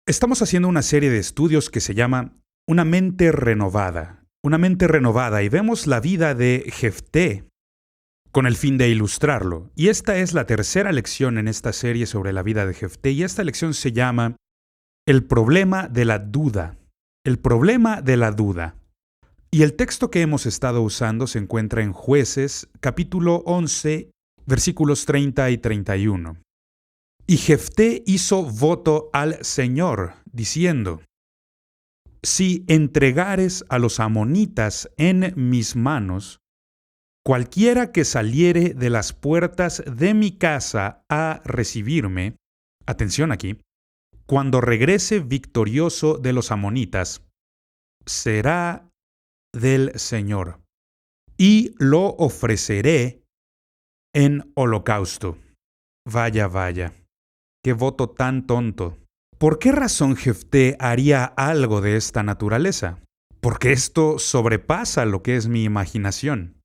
Estamos haciendo una serie de estudios que se llama Una mente renovada. Una mente renovada, y vemos la vida de Jefté con el fin de ilustrarlo. Y esta es la tercera lección en esta serie sobre la vida de Jefté, y esta lección se llama El problema de la duda. El problema de la duda. Y el texto que hemos estado usando se encuentra en Jueces, capítulo 11, versículos 30 y 31. Y Jefté hizo voto al Señor, diciendo: Si entregares a los amonitas en mis manos, cualquiera que saliere de las puertas de mi casa a recibirme, atención aquí, cuando regrese victorioso de los amonitas, será del Señor, y lo ofreceré en holocausto. Vaya, vaya. ¡Qué voto tan tonto! ¿Por qué razón Jefté haría algo de esta naturaleza? Porque esto sobrepasa lo que es mi imaginación.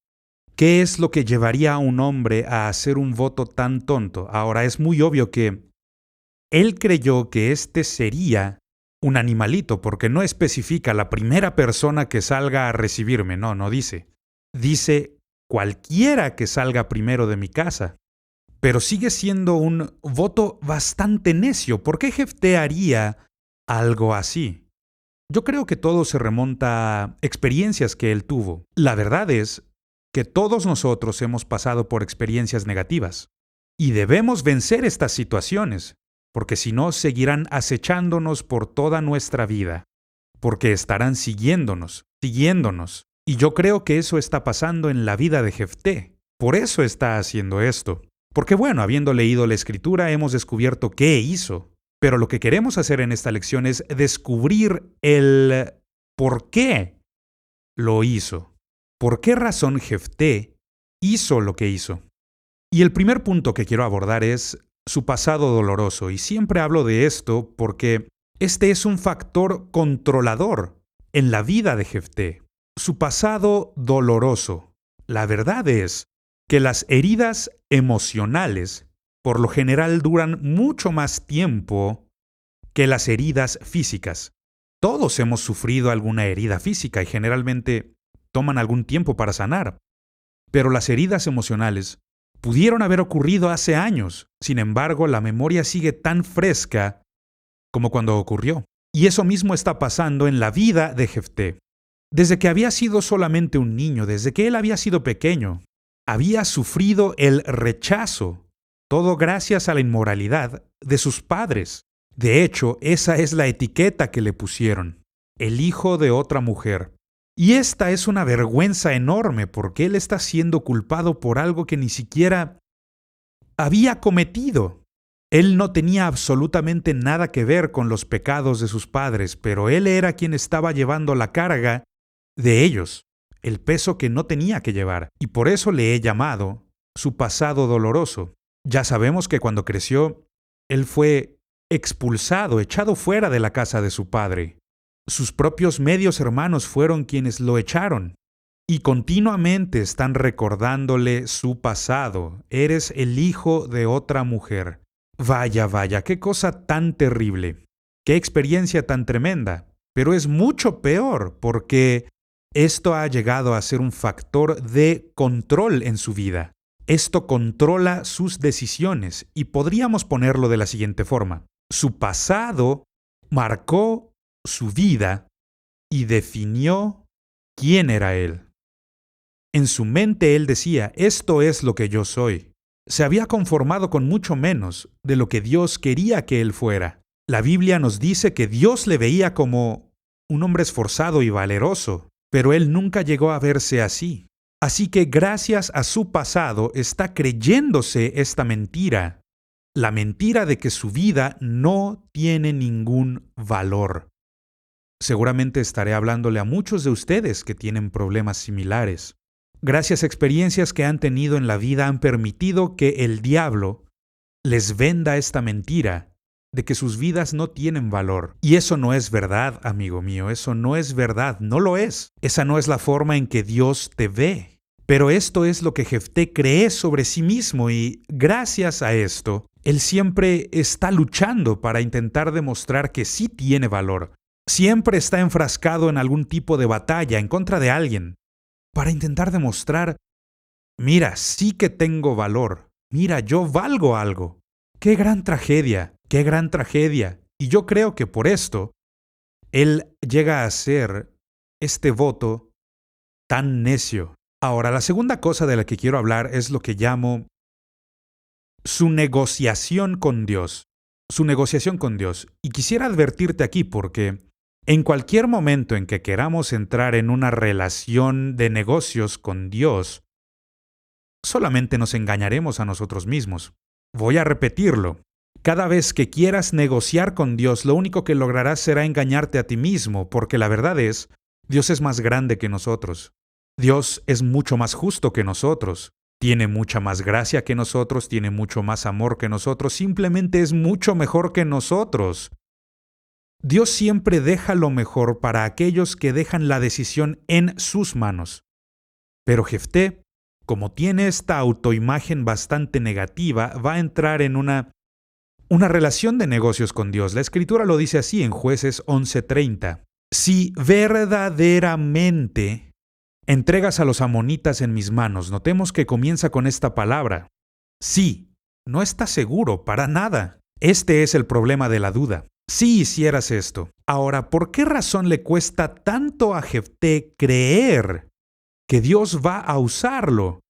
¿Qué es lo que llevaría a un hombre a hacer un voto tan tonto? Ahora, es muy obvio que él creyó que este sería un animalito, porque no especifica la primera persona que salga a recibirme. No dice. Dice cualquiera que salga primero de mi casa. Pero sigue siendo un voto bastante necio. ¿Por qué Jefté haría algo así? Yo creo que todo se remonta a experiencias que él tuvo. La verdad es que todos nosotros hemos pasado por experiencias negativas. Y debemos vencer estas situaciones, porque si no, seguirán acechándonos por toda nuestra vida. Porque estarán siguiéndonos. Y yo creo que eso está pasando en la vida de Jefté. Por eso está haciendo esto. Porque bueno, habiendo leído la Escritura, hemos descubierto qué hizo. Pero lo que queremos hacer en esta lección es descubrir el por qué lo hizo. ¿Por qué razón Jefté hizo lo que hizo? Y el primer punto que quiero abordar es su pasado doloroso. Y siempre hablo de esto porque este es un factor controlador en la vida de Jefté. Su pasado doloroso. La verdad es que las heridas emocionales por lo general duran mucho más tiempo que las heridas físicas. Todos hemos sufrido alguna herida física y generalmente toman algún tiempo para sanar. Pero las heridas emocionales pudieron haber ocurrido hace años. Sin embargo, la memoria sigue tan fresca como cuando ocurrió. Y eso mismo está pasando en la vida de Jefté. Desde que había sido solamente un niño, desde que él había sido pequeño, había sufrido el rechazo, todo gracias a la inmoralidad de sus padres. De hecho, esa es la etiqueta que le pusieron, el hijo de otra mujer. Y esta es una vergüenza enorme porque él está siendo culpado por algo que ni siquiera había cometido. Él no tenía absolutamente nada que ver con los pecados de sus padres, pero él era quien estaba llevando la carga de ellos. El peso que no tenía que llevar, y por eso le he llamado su pasado doloroso. Ya sabemos que cuando creció, él fue expulsado, echado fuera de la casa de su padre. Sus propios medios hermanos fueron quienes lo echaron, y continuamente están recordándole su pasado. Eres el hijo de otra mujer. Vaya, vaya, qué cosa tan terrible, qué experiencia tan tremenda. Pero es mucho peor porque esto ha llegado a ser un factor de control en su vida. Esto controla sus decisiones y podríamos ponerlo de la siguiente forma. Su pasado marcó su vida y definió quién era él. En su mente él decía, esto es lo que yo soy. Se había conformado con mucho menos de lo que Dios quería que él fuera. La Biblia nos dice que Dios le veía como un hombre esforzado y valeroso. Pero él nunca llegó a verse así. Así que gracias a su pasado está creyéndose esta mentira. La mentira de que su vida no tiene ningún valor. Seguramente estaré hablándole a muchos de ustedes que tienen problemas similares. Gracias a experiencias que han tenido en la vida han permitido que el diablo les venda esta mentira de que sus vidas no tienen valor. Y eso no es verdad, amigo mío, eso no es verdad, no lo es. Esa no es la forma en que Dios te ve. Pero esto es lo que Jefté cree sobre sí mismo y gracias a esto, Él siempre está luchando para intentar demostrar que sí tiene valor. Siempre está enfrascado en algún tipo de batalla en contra de alguien, para intentar demostrar, mira, sí que tengo valor. Mira, yo valgo algo. ¡Qué gran tragedia! ¡Qué gran tragedia! Y yo creo que por esto, él llega a hacer este voto tan necio. Ahora, la segunda cosa de la que quiero hablar es lo que llamo su negociación con Dios. Su negociación con Dios. Y quisiera advertirte aquí porque en cualquier momento en que queramos entrar en una relación de negocios con Dios, solamente nos engañaremos a nosotros mismos. Voy a repetirlo. Cada vez que quieras negociar con Dios, lo único que lograrás será engañarte a ti mismo, porque la verdad es, Dios es más grande que nosotros. Dios es mucho más justo que nosotros. Tiene mucha más gracia que nosotros, tiene mucho más amor que nosotros, simplemente es mucho mejor que nosotros. Dios siempre deja lo mejor para aquellos que dejan la decisión en sus manos. Pero Jefté, como tiene esta autoimagen bastante negativa, va a entrar en una relación de negocios con Dios. La Escritura lo dice así en Jueces 11:30. Si verdaderamente entregas a los amonitas en mis manos, notemos que comienza con esta palabra. Sí, no está seguro para nada. Este es el problema de la duda. Si hicieras esto. Ahora, ¿por qué razón le cuesta tanto a Jefté creer que Dios va a usarlo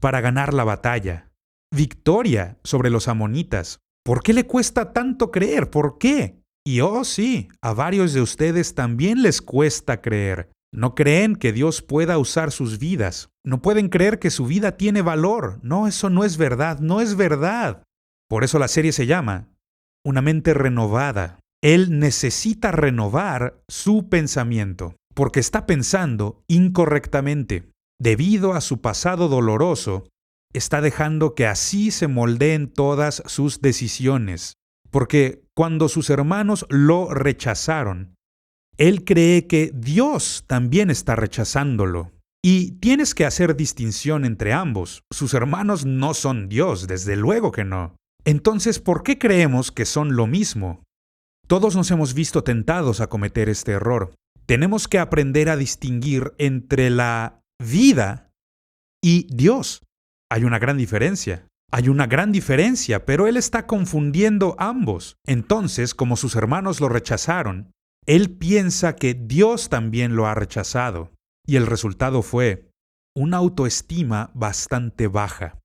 para ganar la batalla? Victoria sobre los amonitas. ¿Por qué le cuesta tanto creer? ¿Por qué? Y oh sí, a varios de ustedes también les cuesta creer. No creen que Dios pueda usar sus vidas. No pueden creer que su vida tiene valor. No, eso no es verdad, no es verdad. Por eso la serie se llama Una mente renovada. Él necesita renovar su pensamiento, porque está pensando incorrectamente. Debido a su pasado doloroso, está dejando que así se moldeen todas sus decisiones. Porque cuando sus hermanos lo rechazaron, él cree que Dios también está rechazándolo. Y tienes que hacer distinción entre ambos. Sus hermanos no son Dios, desde luego que no. Entonces, ¿por qué creemos que son lo mismo? Todos nos hemos visto tentados a cometer este error. Tenemos que aprender a distinguir entre la vida y Dios. Hay una gran diferencia. Hay una gran diferencia, pero él está confundiendo ambos. Entonces, como sus hermanos lo rechazaron, él piensa que Dios también lo ha rechazado. Y el resultado fue una autoestima bastante baja.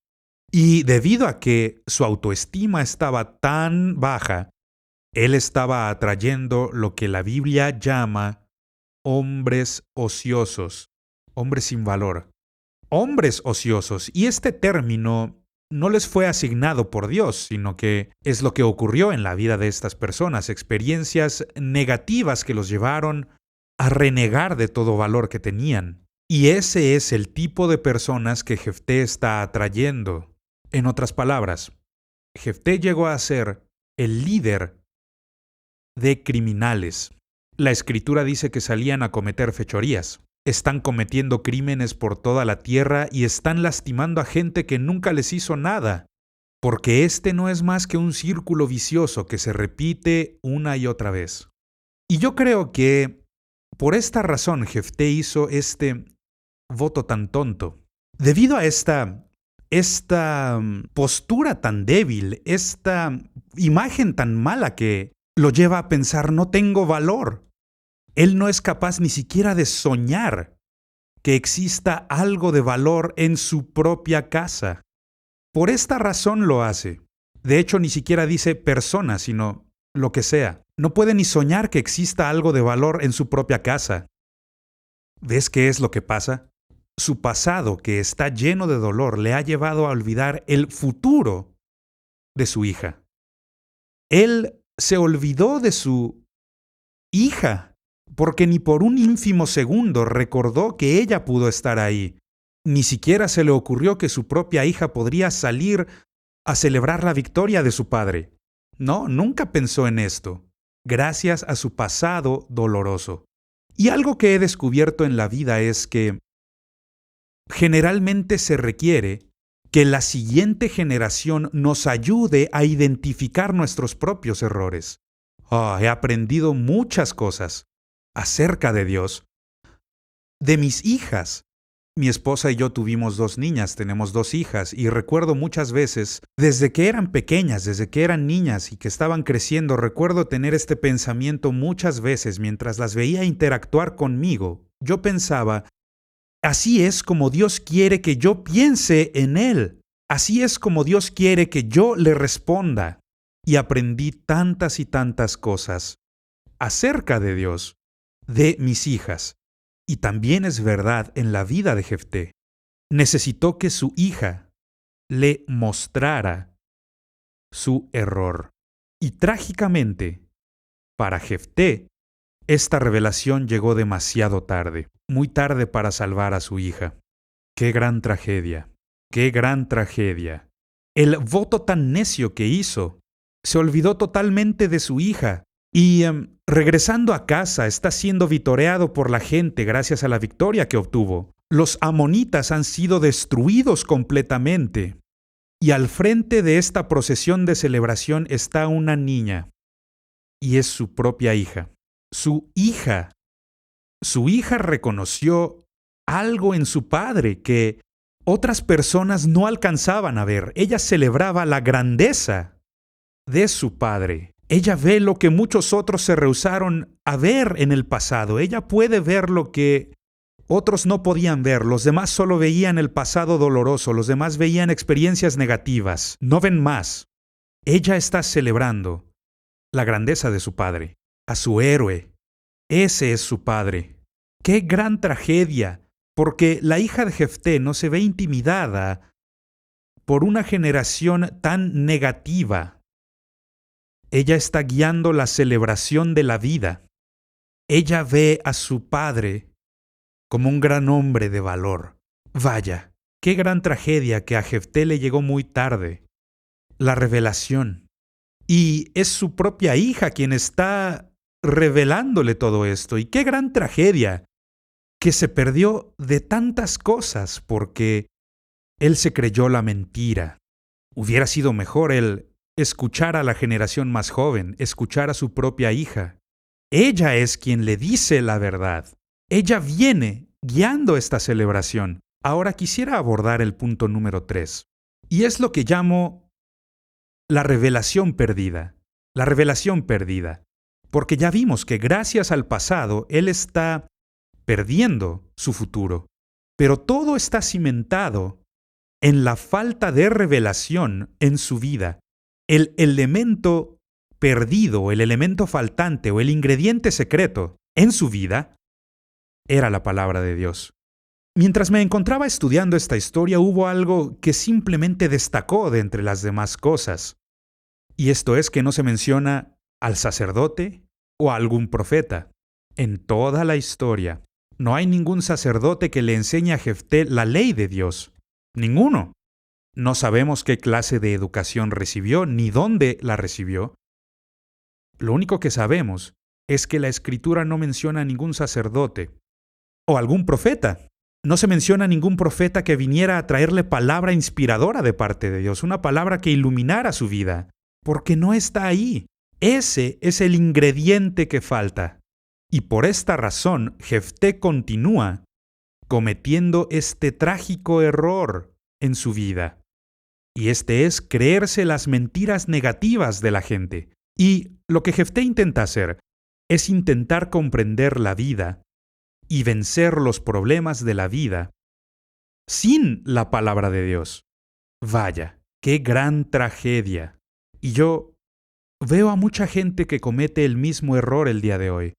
Y debido a que su autoestima estaba tan baja, él estaba atrayendo lo que la Biblia llama hombres ociosos, hombres sin valor. Hombres ociosos. Y este término no les fue asignado por Dios, sino que es lo que ocurrió en la vida de estas personas, experiencias negativas que los llevaron a renegar de todo valor que tenían. Y ese es el tipo de personas que Jefté está atrayendo. En otras palabras, Jefté llegó a ser el líder de criminales. La Escritura dice que salían a cometer fechorías. Están cometiendo crímenes por toda la tierra y están lastimando a gente que nunca les hizo nada, porque este no es más que un círculo vicioso que se repite una y otra vez. Y yo creo que por esta razón Jefté hizo este voto tan tonto. Debido a esta postura tan débil, esta imagen tan mala que lo lleva a pensar no tengo valor. Él no es capaz ni siquiera de soñar que exista algo de valor en su propia casa. Por esta razón lo hace. De hecho, ni siquiera dice persona, sino lo que sea. No puede ni soñar que exista algo de valor en su propia casa. ¿Ves qué es lo que pasa? Su pasado, que está lleno de dolor, le ha llevado a olvidar el futuro de su hija. Él se olvidó de su hija, porque ni por un ínfimo segundo recordó que ella pudo estar ahí. Ni siquiera se le ocurrió que su propia hija podría salir a celebrar la victoria de su padre. No, nunca pensó en esto, gracias a su pasado doloroso. Y algo que he descubierto en la vida es que generalmente se requiere que la siguiente generación nos ayude a identificar nuestros propios errores. He aprendido muchas cosas acerca de Dios, de mis hijas. Mi esposa y yo tuvimos 2 niñas, tenemos 2 hijas, y recuerdo muchas veces, desde que eran pequeñas, desde que eran niñas y que estaban creciendo, recuerdo tener este pensamiento muchas veces mientras las veía interactuar conmigo. Yo pensaba, así es como Dios quiere que yo piense en Él. Así es como Dios quiere que yo le responda. Y aprendí tantas y tantas cosas acerca de Dios, de mis hijas. Y también es verdad en la vida de Jefté. Necesitó que su hija le mostrara su error. Y trágicamente, para Jefté, esta revelación llegó demasiado tarde, muy tarde para salvar a su hija. ¡Qué gran tragedia! ¡Qué gran tragedia! El voto tan necio que hizo, se olvidó totalmente de su hija. Y regresando a casa está siendo vitoreado por la gente gracias a la victoria que obtuvo. Los amonitas han sido destruidos completamente. Y al frente de esta procesión de celebración está una niña. Y es su propia hija. Su hija. Su hija reconoció algo en su padre que otras personas no alcanzaban a ver. Ella celebraba la grandeza de su padre. Ella ve lo que muchos otros se rehusaron a ver en el pasado. Ella puede ver lo que otros no podían ver. Los demás solo veían el pasado doloroso. Los demás veían experiencias negativas. No ven más. Ella está celebrando la grandeza de su padre, a su héroe. Ese es su padre. ¡Qué gran tragedia! Porque la hija de Jefté no se ve intimidada por una generación tan negativa. Ella está guiando la celebración de la vida. Ella ve a su padre como un gran hombre de valor. Vaya, qué gran tragedia que a Jefté le llegó muy tarde. La revelación. Y es su propia hija quien está revelándole todo esto. Y qué gran tragedia que se perdió de tantas cosas porque él se creyó la mentira. Hubiera sido mejor él escuchar a la generación más joven, escuchar a su propia hija. Ella es quien le dice la verdad. Ella viene guiando esta celebración. Ahora quisiera abordar el punto número 3. Y es lo que llamo la revelación perdida. La revelación perdida. Porque ya vimos que gracias al pasado, él está perdiendo su futuro. Pero todo está cimentado en la falta de revelación en su vida. El elemento perdido, el elemento faltante o el ingrediente secreto en su vida era la palabra de Dios. Mientras me encontraba estudiando esta historia, hubo algo que simplemente destacó de entre las demás cosas. Y esto es que no se menciona al sacerdote o a algún profeta. En toda la historia, no hay ningún sacerdote que le enseñe a Jefté la ley de Dios. Ninguno. No sabemos qué clase de educación recibió ni dónde la recibió. Lo único que sabemos es que la Escritura no menciona a ningún sacerdote o algún profeta. No se menciona a ningún profeta que viniera a traerle palabra inspiradora de parte de Dios, una palabra que iluminara su vida, porque no está ahí. Ese es el ingrediente que falta. Y por esta razón, Jefté continúa cometiendo este trágico error en su vida. Y este es creerse las mentiras negativas de la gente. Y lo que Jefté intenta hacer es intentar comprender la vida y vencer los problemas de la vida sin la palabra de Dios. Vaya, qué gran tragedia. Y yo veo a mucha gente que comete el mismo error el día de hoy,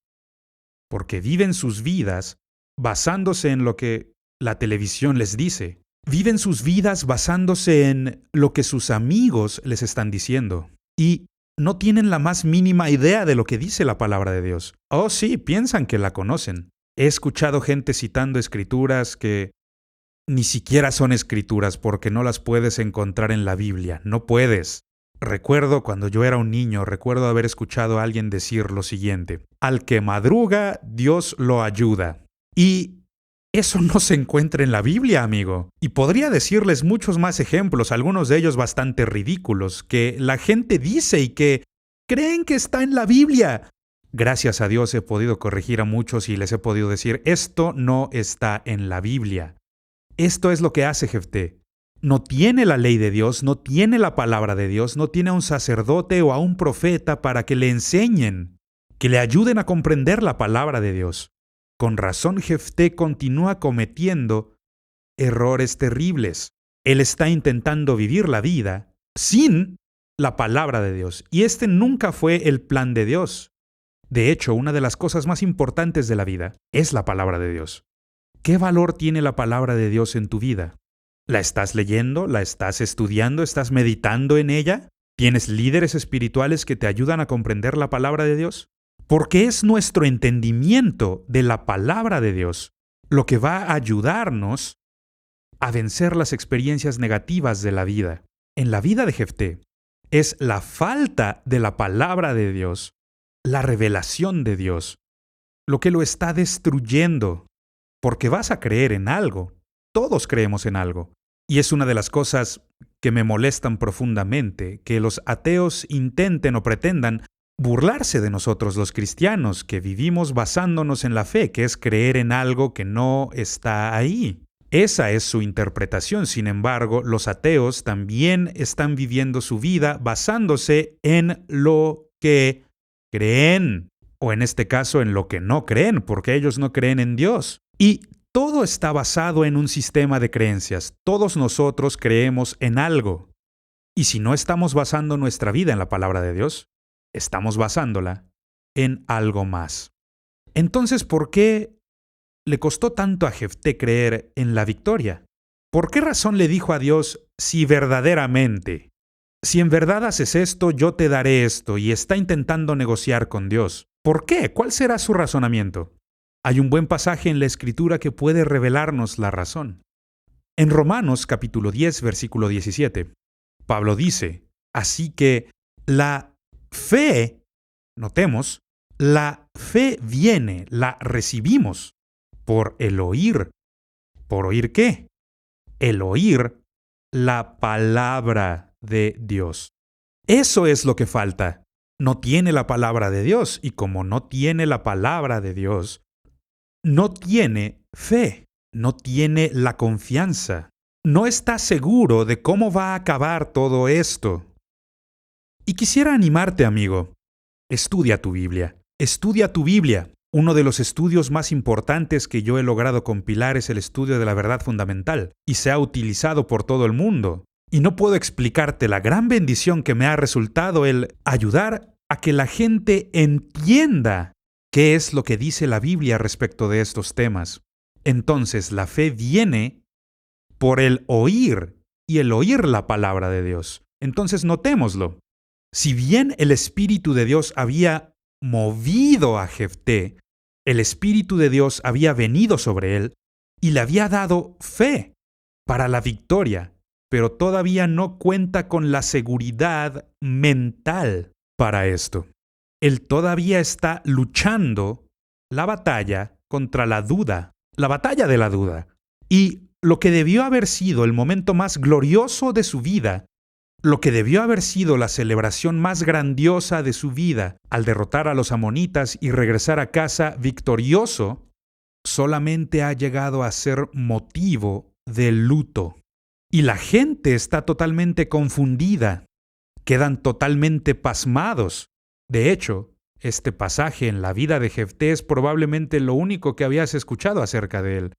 porque viven sus vidas basándose en lo que la televisión les dice. Viven sus vidas basándose en lo que sus amigos les están diciendo. Y no tienen la más mínima idea de lo que dice la palabra de Dios. Oh, sí, piensan que la conocen. He escuchado gente citando escrituras que ni siquiera son escrituras porque no las puedes encontrar en la Biblia. No puedes. Recuerdo cuando yo era un niño, recuerdo haber escuchado a alguien decir lo siguiente: al que madruga, Dios lo ayuda. Y Eso no se encuentra en la Biblia, amigo. Y podría decirles muchos más ejemplos, algunos de ellos bastante ridículos, que la gente dice y que creen que está en la Biblia. Gracias a Dios he podido corregir a muchos y les he podido decir, esto no está en la Biblia. Esto es lo que hace Jefté. No tiene la ley de Dios, no tiene la palabra de Dios, no tiene a un sacerdote o a un profeta para que le enseñen, que le ayuden a comprender la palabra de Dios. Con razón Jefté continúa cometiendo errores terribles. Él está intentando vivir la vida sin la palabra de Dios, y este nunca fue el plan de Dios. De hecho, una de las cosas más importantes de la vida es la palabra de Dios. ¿Qué valor tiene la palabra de Dios en tu vida? ¿La estás leyendo? ¿La estás estudiando? ¿Estás meditando en ella? ¿Tienes líderes espirituales que te ayudan a comprender la palabra de Dios? Porque es nuestro entendimiento de la palabra de Dios lo que va a ayudarnos a vencer las experiencias negativas de la vida. En la vida de Jefté es la falta de la palabra de Dios, la revelación de Dios, lo que lo está destruyendo. Porque vas a creer en algo. Todos creemos en algo. Y es una de las cosas que me molestan profundamente, que los ateos intenten o pretendan burlarse de nosotros los cristianos, que vivimos basándonos en la fe, que es creer en algo que no está ahí. Esa es su interpretación. Sin embargo, los ateos también están viviendo su vida basándose en lo que creen, o en este caso en lo que no creen, porque ellos no creen en Dios. Y todo está basado en un sistema de creencias. Todos nosotros creemos en algo. Y si no estamos basando nuestra vida en la palabra de Dios, estamos basándola en algo más. Entonces, ¿por qué le costó tanto a Jefté creer en la victoria? ¿Por qué razón le dijo a Dios, si verdaderamente, si en verdad haces esto, yo te daré esto, y está intentando negociar con Dios? ¿Por qué? ¿Cuál será su razonamiento? Hay un buen pasaje en la Escritura que puede revelarnos la razón. En Romanos capítulo 10, versículo 17, Pablo dice, así que la fe, notemos, la fe viene, la recibimos por el oír. ¿Por oír qué? El oír la palabra de Dios. Eso es lo que falta. No tiene la palabra de Dios, y como no tiene la palabra de Dios, no tiene fe, no tiene la confianza, no está seguro de cómo va a acabar todo esto. Y quisiera animarte, amigo, estudia tu Biblia, estudia tu Biblia. Uno de los estudios más importantes que yo he logrado compilar es el estudio de la verdad fundamental, y se ha utilizado por todo el mundo. Y no puedo explicarte la gran bendición que me ha resultado el ayudar a que la gente entienda qué es lo que dice la Biblia respecto de estos temas. Entonces, la fe viene por el oír, y el oír la palabra de Dios. Entonces, notémoslo. Si bien el Espíritu de Dios había movido a Jefté, el Espíritu de Dios había venido sobre él y le había dado fe para la victoria, pero todavía no cuenta con la seguridad mental para esto. Él todavía está luchando la batalla contra la duda, la batalla de la duda. Y lo que debió haber sido el momento más glorioso de su vida, lo que debió haber sido la celebración más grandiosa de su vida al derrotar a los amonitas y regresar a casa victorioso, solamente ha llegado a ser motivo de luto. Y la gente está totalmente confundida, quedan totalmente pasmados. De hecho, este pasaje en la vida de Jefté es probablemente lo único que habías escuchado acerca de él.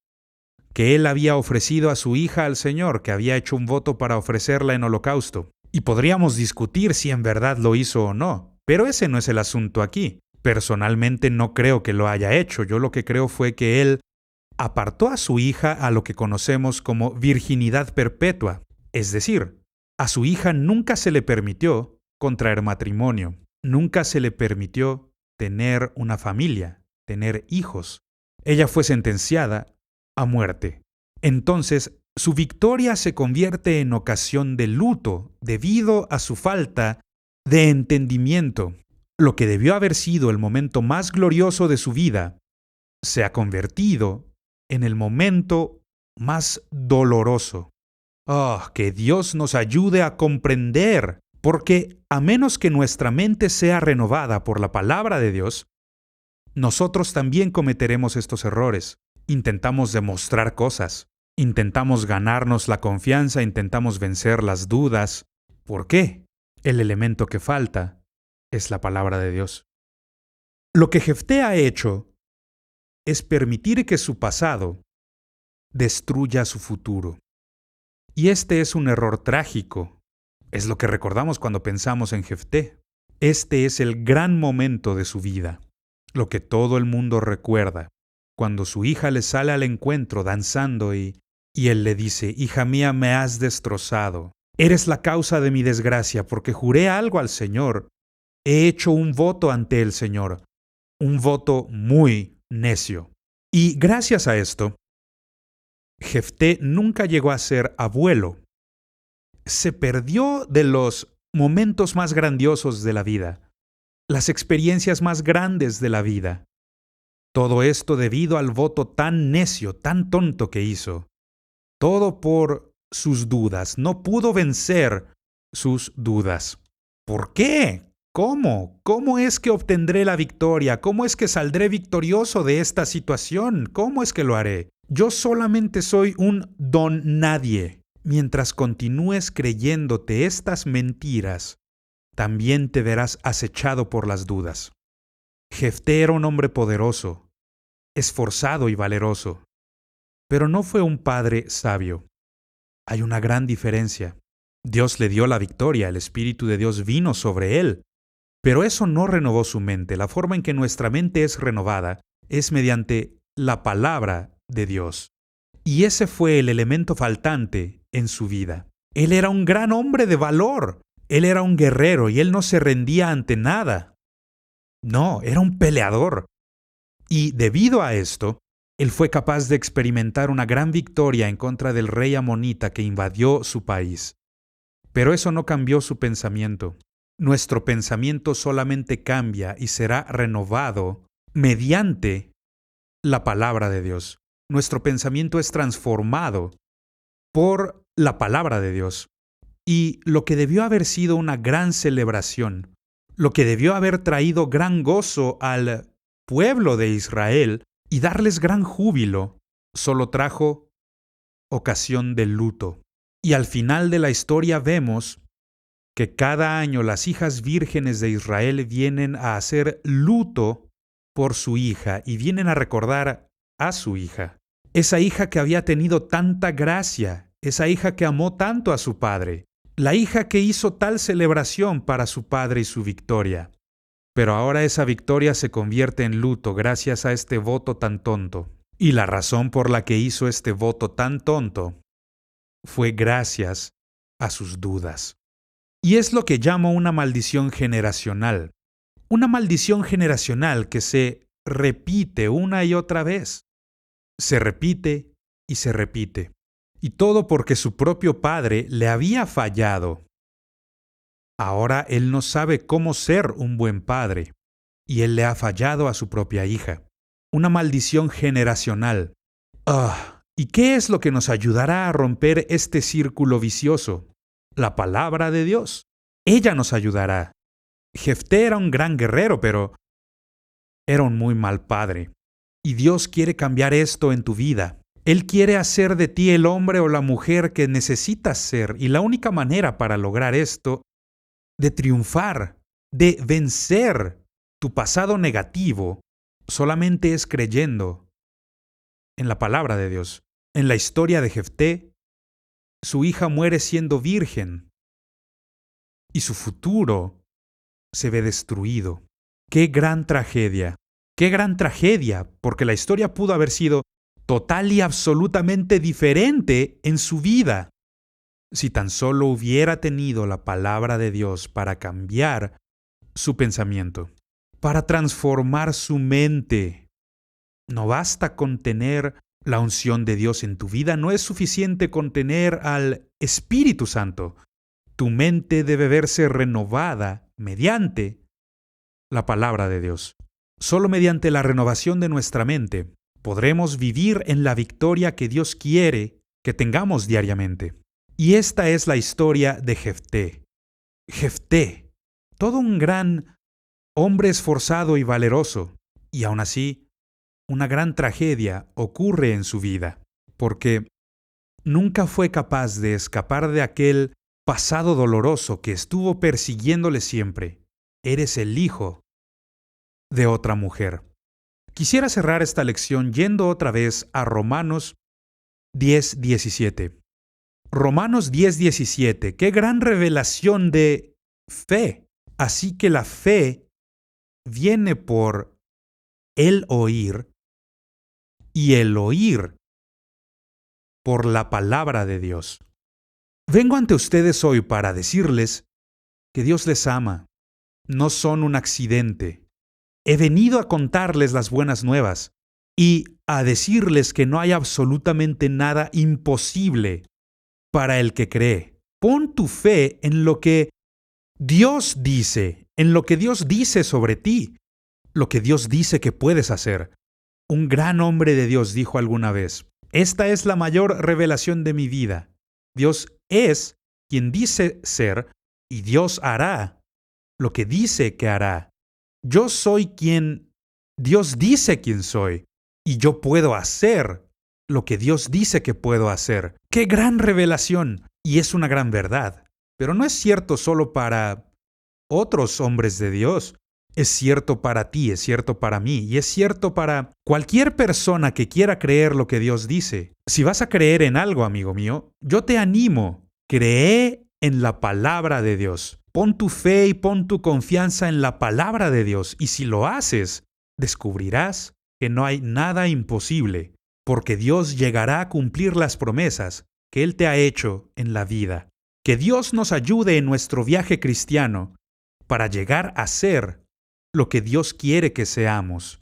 Que él había ofrecido a su hija al Señor, que había hecho un voto para ofrecerla en holocausto. Y podríamos discutir si en verdad lo hizo o no, pero ese no es el asunto aquí. Personalmente no creo que lo haya hecho. Yo lo que creo fue que él apartó a su hija a lo que conocemos como virginidad perpetua. Es decir, a su hija nunca se le permitió contraer matrimonio. Nunca se le permitió tener una familia, tener hijos. Ella fue sentenciada a muerte. Entonces, su victoria se convierte en ocasión de luto debido a su falta de entendimiento. Lo que debió haber sido el momento más glorioso de su vida se ha convertido en el momento más doloroso. Oh, que Dios nos ayude a comprender, porque a menos que nuestra mente sea renovada por la palabra de Dios, nosotros también cometeremos estos errores. Intentamos demostrar cosas, intentamos ganarnos la confianza, intentamos vencer las dudas. ¿Por qué? El elemento que falta es la palabra de Dios. Lo que Jefté ha hecho es permitir que su pasado destruya su futuro. Y este es un error trágico. Es lo que recordamos cuando pensamos en Jefté. Este es el gran momento de su vida, lo que todo el mundo recuerda, cuando su hija le sale al encuentro danzando y él le dice: «Hija mía, me has destrozado. Eres la causa de mi desgracia, porque juré algo al Señor. He hecho un voto ante el Señor, un voto muy necio». Y gracias a esto, Jefté nunca llegó a ser abuelo. Se perdió de los momentos más grandiosos de la vida, las experiencias más grandes de la vida. Todo esto debido al voto tan necio, tan tonto que hizo. Todo por sus dudas. No pudo vencer sus dudas. ¿Por qué? ¿Cómo? ¿Cómo es que obtendré la victoria? ¿Cómo es que saldré victorioso de esta situación? ¿Cómo es que lo haré? Yo solamente soy un don nadie. Mientras continúes creyéndote estas mentiras, también te verás acechado por las dudas. Jefté era un hombre poderoso, esforzado y valeroso, pero no fue un padre sabio. Hay una gran diferencia. Dios le dio la victoria, el Espíritu de Dios vino sobre él, pero eso no renovó su mente. La forma en que nuestra mente es renovada es mediante la palabra de Dios. Y ese fue el elemento faltante en su vida. Él era un gran hombre de valor. Él era un guerrero y él no se rendía ante nada. No, era un peleador. Y debido a esto, él fue capaz de experimentar una gran victoria en contra del rey amonita que invadió su país. Pero eso no cambió su pensamiento. Nuestro pensamiento solamente cambia y será renovado mediante la palabra de Dios. Nuestro pensamiento es transformado por la palabra de Dios. Y lo que debió haber sido una gran celebración, lo que debió haber traído gran gozo al pueblo de Israel y darles gran júbilo, solo trajo ocasión de luto. Y al final de la historia vemos que cada año las hijas vírgenes de Israel vienen a hacer luto por su hija y vienen a recordar a su hija. Esa hija que había tenido tanta gracia, esa hija que amó tanto a su padre, la hija que hizo tal celebración para su padre y su victoria. Pero ahora esa victoria se convierte en luto gracias a este voto tan tonto. Y la razón por la que hizo este voto tan tonto fue gracias a sus dudas. Y es lo que llamo una maldición generacional. Una maldición generacional que se repite una y otra vez. Se repite y se repite. Y todo porque su propio padre le había fallado. Ahora él no sabe cómo ser un buen padre. Y él le ha fallado a su propia hija. Una maldición generacional. ¿Y qué es lo que nos ayudará a romper este círculo vicioso? La palabra de Dios. Ella nos ayudará. Jefté era un gran guerrero, pero era un muy mal padre. Y Dios quiere cambiar esto en tu vida. Él quiere hacer de ti el hombre o la mujer que necesitas ser. Y la única manera para lograr esto, de triunfar, de vencer tu pasado negativo, solamente es creyendo en la palabra de Dios. En la historia de Jefté, su hija muere siendo virgen y su futuro se ve destruido. ¡Qué gran tragedia! ¡Qué gran tragedia! Porque la historia pudo haber sido total y absolutamente diferente en su vida si tan solo hubiera tenido la palabra de Dios para cambiar su pensamiento, para transformar su mente. No basta con tener la unción de Dios en tu vida, no es suficiente con tener al Espíritu Santo. Tu mente debe verse renovada mediante la palabra de Dios. Solo mediante la renovación de nuestra mente podremos vivir en la victoria que Dios quiere que tengamos diariamente. Y esta es la historia de Jefté. Jefté, todo un gran hombre esforzado y valeroso, y aún así, una gran tragedia ocurre en su vida, porque nunca fue capaz de escapar de aquel pasado doloroso que estuvo persiguiéndole siempre. Eres el hijo de otra mujer. Quisiera cerrar esta lección yendo otra vez a Romanos 10:17. Romanos 10:17. ¡Qué gran revelación de fe! Así que la fe viene por el oír y el oír por la palabra de Dios. Vengo ante ustedes hoy para decirles que Dios les ama. No son un accidente. He venido a contarles las buenas nuevas y a decirles que no hay absolutamente nada imposible para el que cree. Pon tu fe en lo que Dios dice, en lo que Dios dice sobre ti, lo que Dios dice que puedes hacer. Un gran hombre de Dios dijo alguna vez, esta es la mayor revelación de mi vida. Dios es quien dice ser y Dios hará lo que dice que hará. Yo soy quien Dios dice quién soy y yo puedo hacer lo que Dios dice que puedo hacer. ¡Qué gran revelación! Y es una gran verdad. Pero no es cierto solo para otros hombres de Dios. Es cierto para ti, es cierto para mí y es cierto para cualquier persona que quiera creer lo que Dios dice. Si vas a creer en algo, amigo mío, yo te animo. Cree en la palabra de Dios. Pon tu fe y pon tu confianza en la palabra de Dios. Y si lo haces, descubrirás que no hay nada imposible, porque Dios llegará a cumplir las promesas que Él te ha hecho en la vida. Que Dios nos ayude en nuestro viaje cristiano para llegar a ser lo que Dios quiere que seamos.